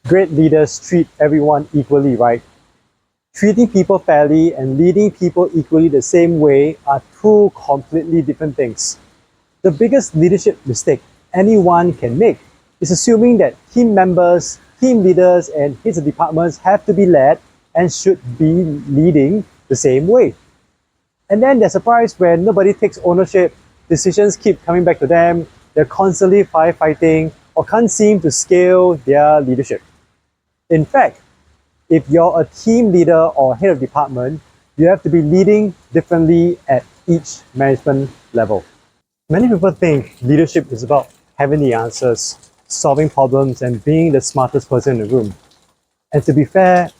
Great leaders treat everyone equally, right? Treating people fairly and leading people equally the same way are two completely different things. The biggest leadership mistake anyone can make is assuming that team members, team leaders, and heads of departments have to be led and should be leading the same way. And then they're surprised when nobody takes ownership, decisions keep coming back to them, they're constantly firefighting, or can't seem to scale their leadership. In fact, if you're a team leader or head of department, you have to be leading differently at each management level. Many people think leadership is about having the answers, solving problems, and being the smartest person in the room. And to be fair,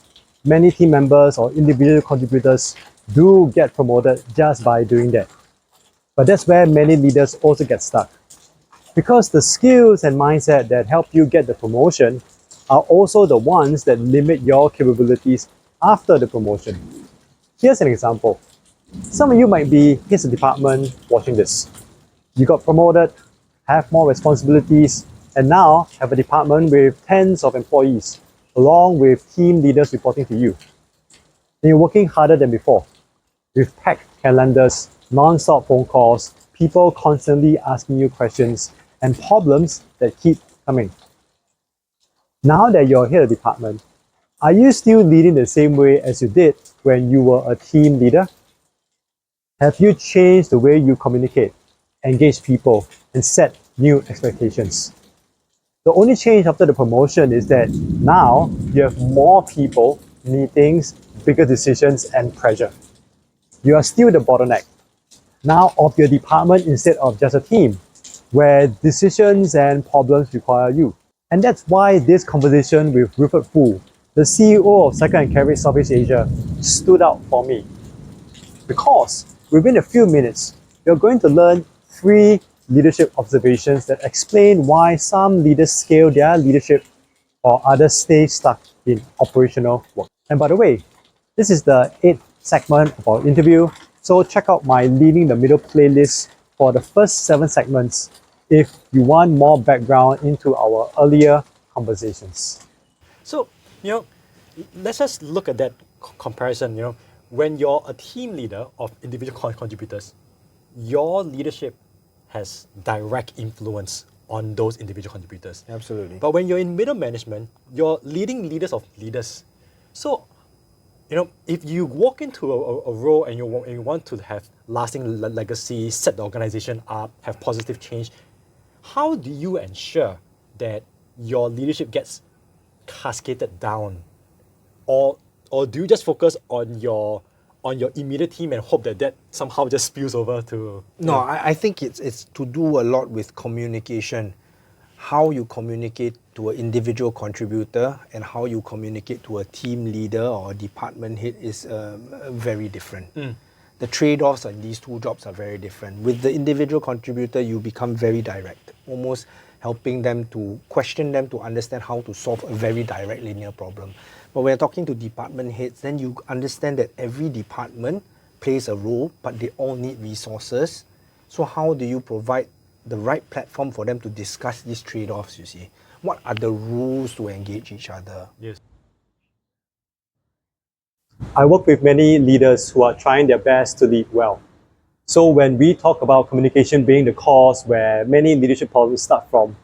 many team members or individual contributors do get promoted just by doing that. But that's where many leaders also get stuck. Because the skills and mindset that help you get the promotion are also the ones that limit your capabilities after the promotion. Here's an example. Some of you might be heads of department watching this. You got promoted, have more responsibilities, and now have a department with tens of employees, along with team leaders reporting to you. And you're working harder than before, with packed calendars, non-stop phone calls, people constantly asking you questions, and problems that keep coming. Now that you're head of department, are you still leading the same way as you did when you were a team leader? Have you changed the way you communicate, engage people, and set new expectations? The only change after the promotion is that now you have more people, meetings, bigger decisions, and pressure. You are still the bottleneck, now of your department instead of just a team, where decisions and problems require you. And that's why this conversation with Wilfrid Foo, the CEO of Cycle and Carriage Southeast Asia, stood out for me. Because within a few minutes, you're going to learn 3 leadership observations that explain why some leaders scale their leadership while others stay stuck in operational work. And by the way, this is the 8th segment of our interview, so check out my Leading the Middle playlist for the first 7 segments if you want more background into our earlier conversations. So, let's just look at that comparison. When you're a team leader of individual contributors, your leadership has direct influence on those individual contributors. Absolutely. But when you're in middle management, you're leading leaders of leaders. So, if you walk into a role and you want to have lasting legacy, set the organization up, have positive change, how do you ensure that your leadership gets cascaded down? Or do you just focus on your immediate team and hope that somehow just spills over to... No, I think it's to do a lot with communication. How you communicate to an individual contributor and how you communicate to a team leader or a department head is very different. The trade-offs on these two jobs are very different. With the individual contributor, you become very direct, almost helping them to question them to understand how to solve a very direct linear problem. But when you're talking to department heads, then you understand that every department plays a role, but they all need resources. So how do you provide the right platform for them to discuss these trade-offs, you see? What are the rules to engage each other? Yes. I work with many leaders who are trying their best to lead well. So when we talk about communication being the cause where many leadership problems start from,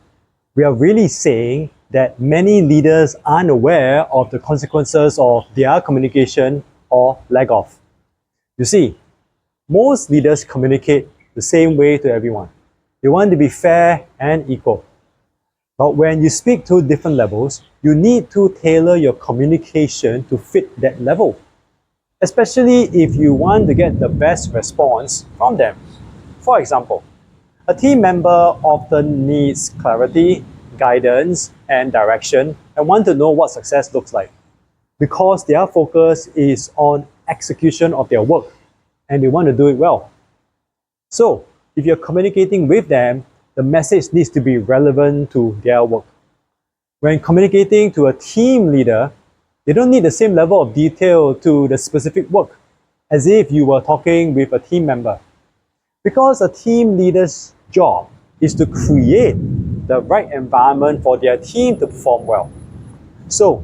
we are really saying that many leaders aren't aware of the consequences of their communication or lack of. You see, most leaders communicate the same way to everyone. They want to be fair and equal. But when you speak to different levels, you need to tailor your communication to fit that level, especially if you want to get the best response from them. For example, a team member often needs clarity, guidance, and direction and want to know what success looks like because their focus is on execution of their work and they want to do it well. So, if you're communicating with them, the message needs to be relevant to their work. When communicating to a team leader, they don't need the same level of detail to the specific work as if you were talking with a team member. Because a team leader's job is to create the right environment for their team to perform well. So,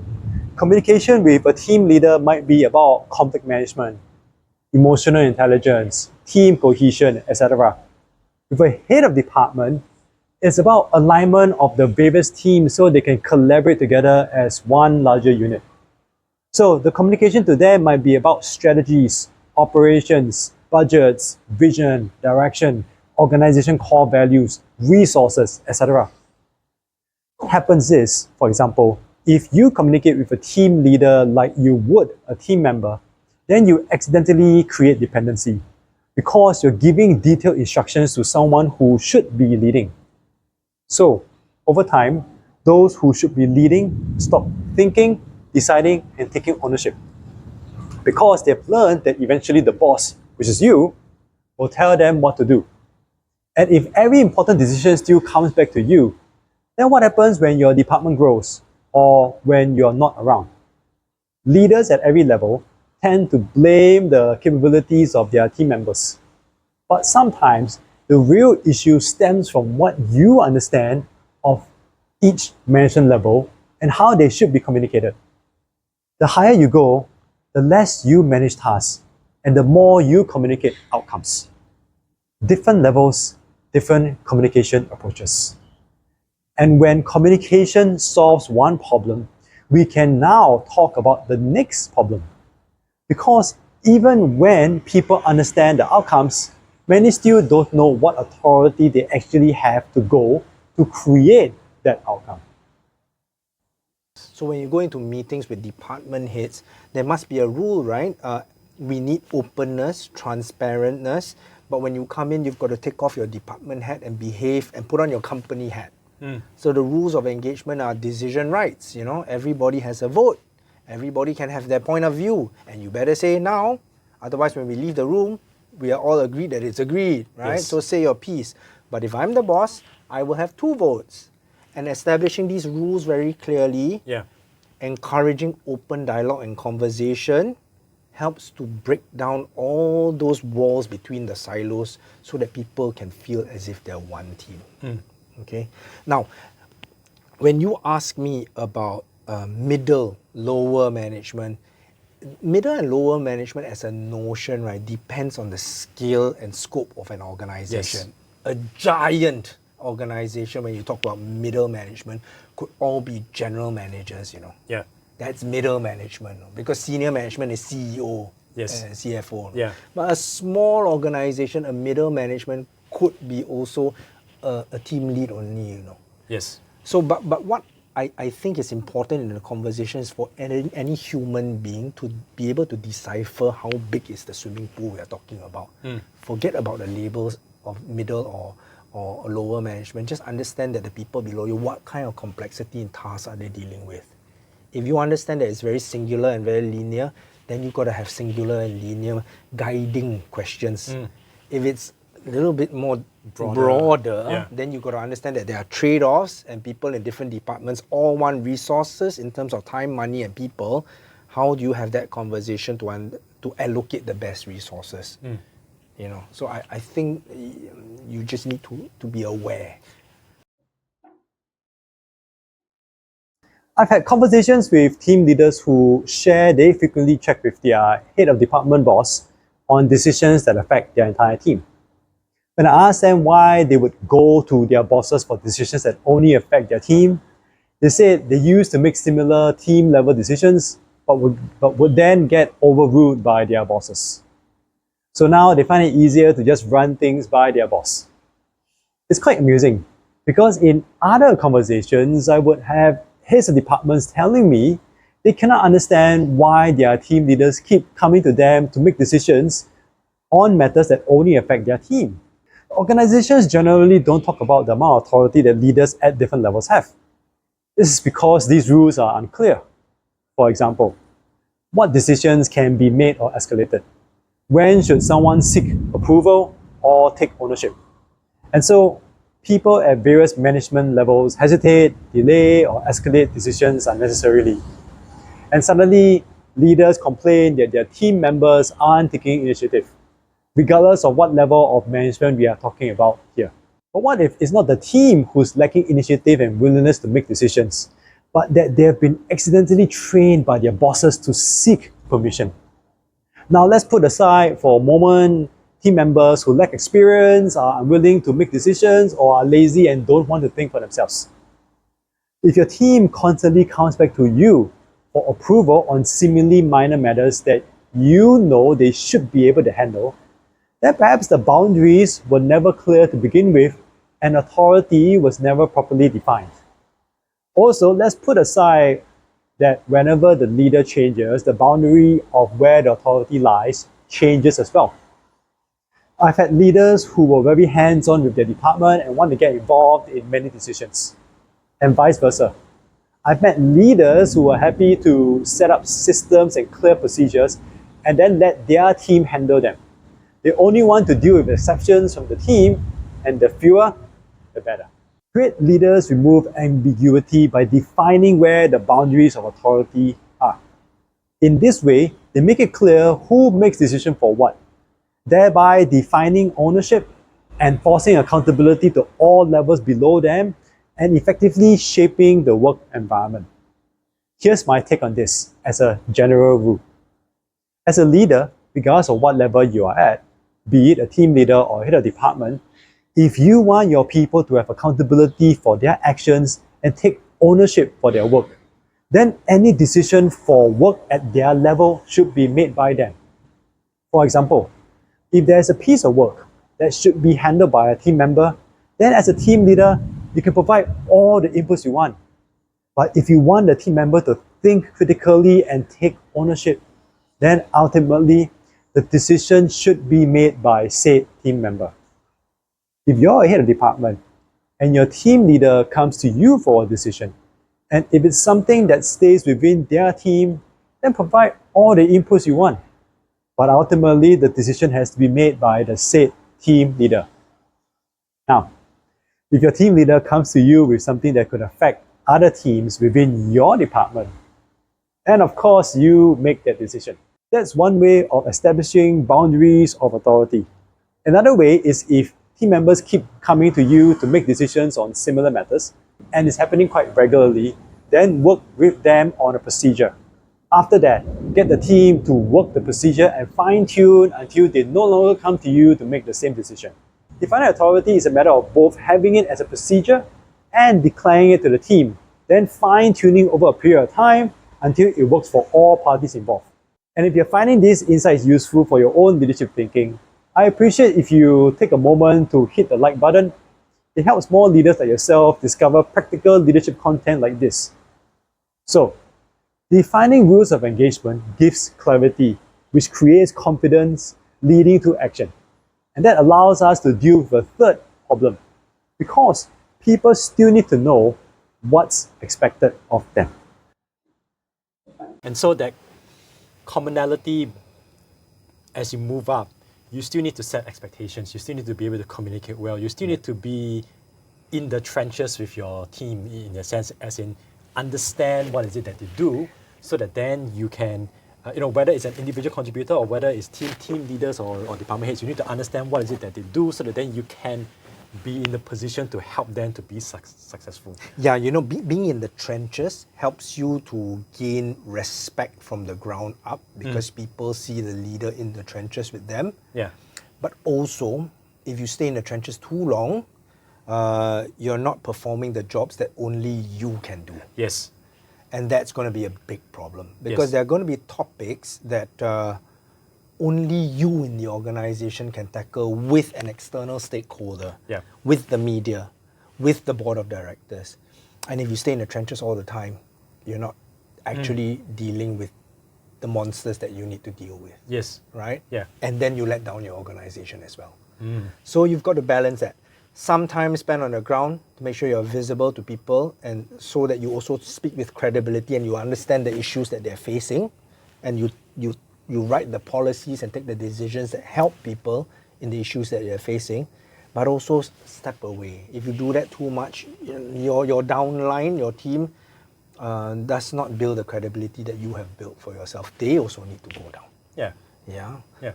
communication with a team leader might be about conflict management, emotional intelligence, team cohesion, etc. With a head of department, it's about alignment of the various teams so they can collaborate together as one larger unit. So the communication to them might be about strategies, operations, budgets, vision, direction, organization core values, resources, etc. What happens is, for example, if you communicate with a team leader like you would a team member, then you accidentally create dependency because you're giving detailed instructions to someone who should be leading. So, over time, those who should be leading stop thinking, deciding, and taking ownership because they've learned that eventually the boss, which is you, will tell them what to do. And if every important decision still comes back to you, then what happens when your department grows or when you're not around? Leaders at every level tend to blame the capabilities of their team members. But sometimes the real issue stems from what you understand of each management level and how they should be communicated. The higher you go, the less you manage tasks and the more you communicate outcomes. Different levels, different communication approaches. And when communication solves one problem, we can now talk about the next problem. Because even when people understand the outcomes, many still don't know what authority they actually have to go to create that outcome. So when you go into meetings with department heads, there must be a rule, right? We need openness, transparentness, but when you come in, you've got to take off your department hat and behave and put on your company hat. So the rules of engagement are decision rights. Everybody has a vote. Everybody can have their point of view, and you better say it now. Otherwise, when we leave the room, we are all agreed that it's agreed, right? Yes. So say your piece. But if I'm the boss, I will have 2 votes. And establishing these rules very clearly, encouraging open dialogue and conversation helps to break down all those walls between the silos so that people can feel as if they're one team. Okay. Now, when you ask me about middle, lower management, middle and lower management as a notion, right, depends on the scale and scope of an organization. A giant organization, when you talk about middle management, could all be general managers, That's middle management, because senior management is CEO and CFO. But a small organization, a middle management could be also a team lead only, Yes. So, but what I think is important in the conversation is for any human being to be able to decipher how big is the swimming pool we are talking about. Forget about the labels of middle or lower management. Just understand that the people below you, what kind of complexity and tasks are they dealing with. If you understand that it's very singular and very linear, then you've got to have singular and linear guiding questions. If it's a little bit more broader, then you've got to understand that there are trade-offs and people in different departments all want resources in terms of time, money and people. How do you have that conversation to allocate the best resources? So I think you just need to be aware. I've had conversations with team leaders who share they frequently check with their head of department boss on decisions that affect their entire team. When I asked them why they would go to their bosses for decisions that only affect their team, they said they used to make similar team level decisions but would then get overruled by their bosses. So now they find it easier to just run things by their boss. It's quite amusing because in other conversations, I would have heads of departments telling me they cannot understand why their team leaders keep coming to them to make decisions on matters that only affect their team. Organizations generally don't talk about the amount of authority that leaders at different levels have. This is because these rules are unclear. For example, what decisions can be made or escalated? When should someone seek approval or take ownership? And so people at various management levels hesitate, delay, or escalate decisions unnecessarily. And suddenly, leaders complain that their team members aren't taking initiative, regardless of what level of management we are talking about here. But what if it's not the team who's lacking initiative and willingness to make decisions, but that they have been accidentally trained by their bosses to seek permission. Now let's put aside for a moment team members who lack experience, are unwilling to make decisions, or are lazy and don't want to think for themselves. If your team constantly comes back to you for approval on seemingly minor matters that you know they should be able to handle, then perhaps the boundaries were never clear to begin with and authority was never properly defined. Also, let's put aside that whenever the leader changes, the boundary of where the authority lies changes as well. I've had leaders who were very hands-on with their department and want to get involved in many decisions, and vice versa. I've met leaders who were happy to set up systems and clear procedures and then let their team handle them. They only want to deal with exceptions from the team, and the fewer, the better. Great leaders remove ambiguity by defining where the boundaries of authority are. In this way, they make it clear who makes decisions for what, thereby defining ownership and forcing accountability to all levels below them and effectively shaping the work environment. Here's my take on this as a general rule. As a leader, regardless of what level you are at, be it a team leader or head of department, if you want your people to have accountability for their actions and take ownership for their work, then any decision for work at their level should be made by them. For example, if there's a piece of work that should be handled by a team member, then as a team leader, you can provide all the inputs you want. But if you want the team member to think critically and take ownership, then ultimately the decision should be made by said team member. If you're a head of department and your team leader comes to you for a decision, and if it's something that stays within their team, then provide all the inputs you want. But ultimately, the decision has to be made by the said team leader. Now, if your team leader comes to you with something that could affect other teams within your department, then of course you make that decision. That's one way of establishing boundaries of authority. Another way is if team members keep coming to you to make decisions on similar matters, and it's happening quite regularly, then work with them on a procedure. After that, get the team to work the procedure and fine-tune until they no longer come to you to make the same decision. Defining authority is a matter of both having it as a procedure and declaring it to the team, then fine-tuning over a period of time until it works for all parties involved. And if you're finding these insights useful for your own leadership thinking, I appreciate if you take a moment to hit the like button. It helps more leaders like yourself discover practical leadership content like this. So, defining rules of engagement gives clarity, which creates confidence, leading to action. And that allows us to deal with a third problem, because people still need to know what's expected of them. And so that commonality, as you move up, you still need to set expectations. You still need to be able to communicate well. You still need to be in the trenches with your team, in a sense, as in understand what is it that they do, so that then you can, whether it's an individual contributor or whether it's team leaders or department heads, you need to understand what is it that they do, so that then you can be in the position to help them to be successful. Yeah, being in the trenches helps you to gain respect from the ground up because people see the leader in the trenches with them. Yeah. But also, if you stay in the trenches too long, you're not performing the jobs that only you can do. Yes. And that's going to be a big problem because Yes. there are going to be topics that only you in the organization can tackle with an external stakeholder, Yeah. with the media, with the board of directors. And if you stay in the trenches all the time, you're not actually dealing with the monsters that you need to deal with. Yes. Right? Yeah. And then you let down your organization as well. So you've got to balance that. Some time spent on the ground to make sure you're visible to people, and so that you also speak with credibility and you understand the issues that they're facing, and you write the policies and take the decisions that help people in the issues that they're facing, but also step away. If you do that too much, your downline, your team, does not build the credibility that you have built for yourself. They also need to go down. Yeah. Yeah. Yeah.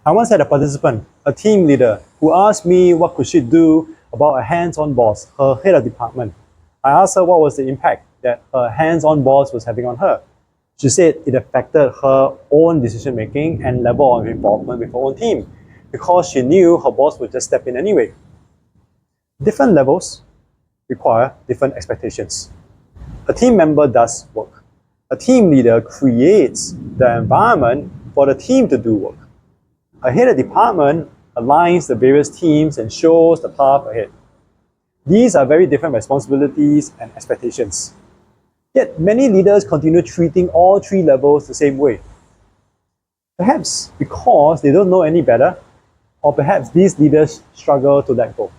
I once had a participant, a team leader, who asked me what could she do about a hands-on boss, her head of department. I asked her what was the impact that her hands-on boss was having on her. She said it affected her own decision-making and level of involvement with her own team because she knew her boss would just step in anyway. Different levels require different expectations. A team member does work. A team leader creates the environment for the team to do work. A head of department aligns the various teams and shows the path ahead. These are very different responsibilities and expectations. Yet many leaders continue treating all three levels the same way. Perhaps because they don't know any better, or perhaps these leaders struggle to let go.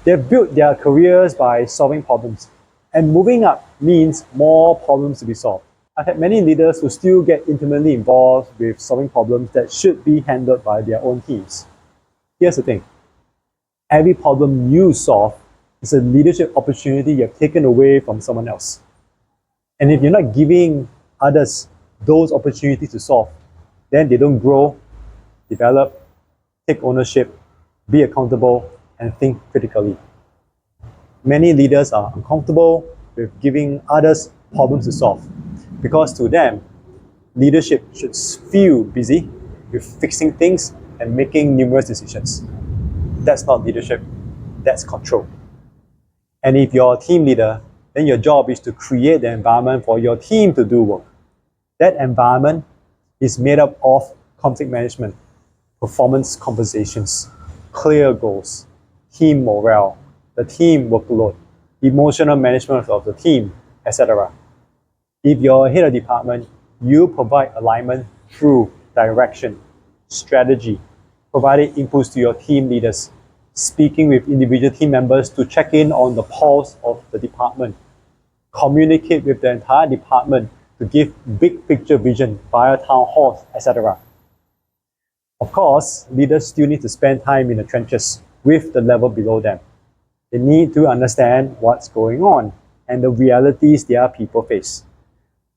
They've built their careers by solving problems, and moving up means more problems to be solved. I've had many leaders who still get intimately involved with solving problems that should be handled by their own teams. Here's the thing. Every problem you solve is a leadership opportunity you have taken away from someone else. And if you're not giving others those opportunities to solve, then they don't grow, develop, take ownership, be accountable, and think critically. Many leaders are uncomfortable with giving others problems to solve because to them, leadership should feel busy with fixing things and making numerous decisions. That's not leadership, that's control. And if you're a team leader, then your job is to create the environment for your team to do work. That environment is made up of conflict management, performance compensations, clear goals, team morale, the team workload, emotional management of the team, etc. If you're a head of department, you provide alignment through direction, strategy, providing inputs to your team leaders, speaking with individual team members to check in on the pulse of the department, communicate with the entire department to give big picture vision via town halls, etc. Of course, leaders still need to spend time in the trenches with the level below them. They need to understand what's going on and the realities their people face,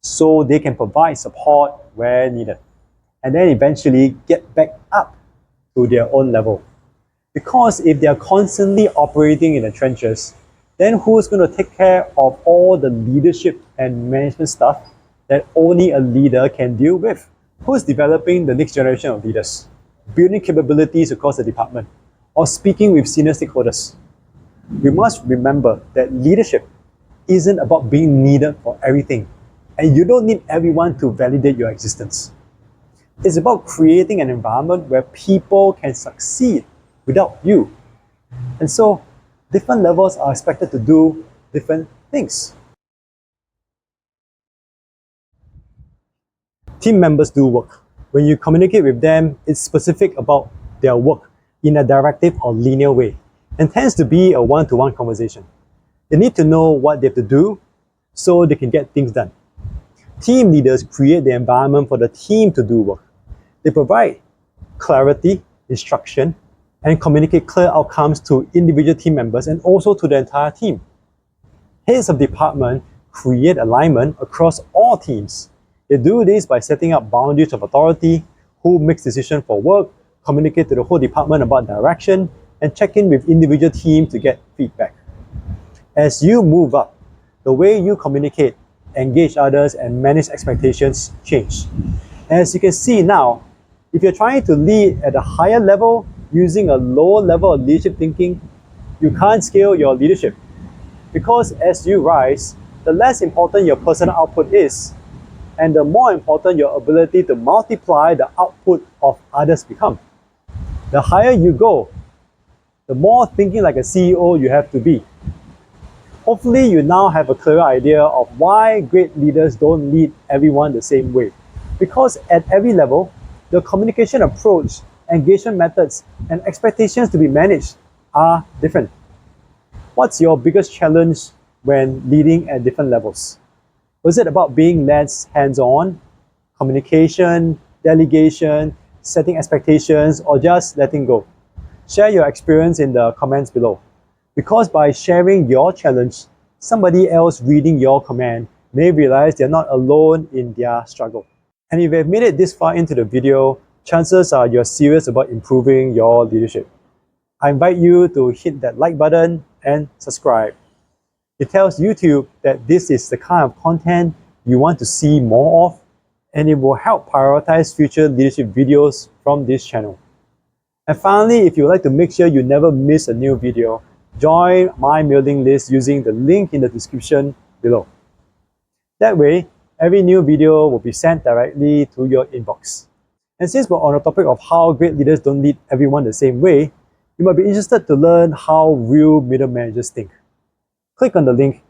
so they can provide support where needed, and then eventually get back up to their own level. Because if they're constantly operating in the trenches, then who's going to take care of all the leadership and management stuff that only a leader can deal with? Who's developing the next generation of leaders, building capabilities across the department, or speaking with senior stakeholders? We must remember that leadership isn't about being needed for everything, and you don't need everyone to validate your existence. It's about creating an environment where people can succeed without you. And so, different levels are expected to do different things. Team members do work. When you communicate with them, it's specific about their work in a directive or linear way, and tends to be a one-to-one conversation. They need to know what they have to do so they can get things done. Team leaders create the environment for the team to do work. They provide clarity, instruction, and communicate clear outcomes to individual team members and also to the entire team. Heads of department create alignment across all teams. They do this by setting up boundaries of authority, who makes decisions for work, communicate to the whole department about direction, and check in with individual teams to get feedback. As you move up, the way you communicate, engage others, and manage expectations change. As you can see now, if you're trying to lead at a higher level using a lower level of leadership thinking, you can't scale your leadership. Because as you rise, the less important your personal output is, and the more important your ability to multiply the output of others become. The higher you go, the more thinking like a CEO you have to be. Hopefully you now have a clear idea of why great leaders don't lead everyone the same way. Because at every level, the communication approach, engagement methods, and expectations to be managed are different. What's your biggest challenge when leading at different levels? Was it about being less hands-on, communication, delegation, setting expectations, or just letting go? Share your experience in the comments below. Because by sharing your challenge, somebody else reading your command may realize they're not alone in their struggle. And if you've made it this far into the video, chances are you're serious about improving your leadership. I invite you to hit that like button and subscribe. It tells YouTube that this is the kind of content you want to see more of, and it will help prioritize future leadership videos from this channel. And finally, if you would like to make sure you never miss a new video, join my mailing list using the link in the description below. That way, every new video will be sent directly to your inbox. And since we're on the topic of how great leaders don't lead everyone the same way, you might be interested to learn how real middle managers think. Click on the link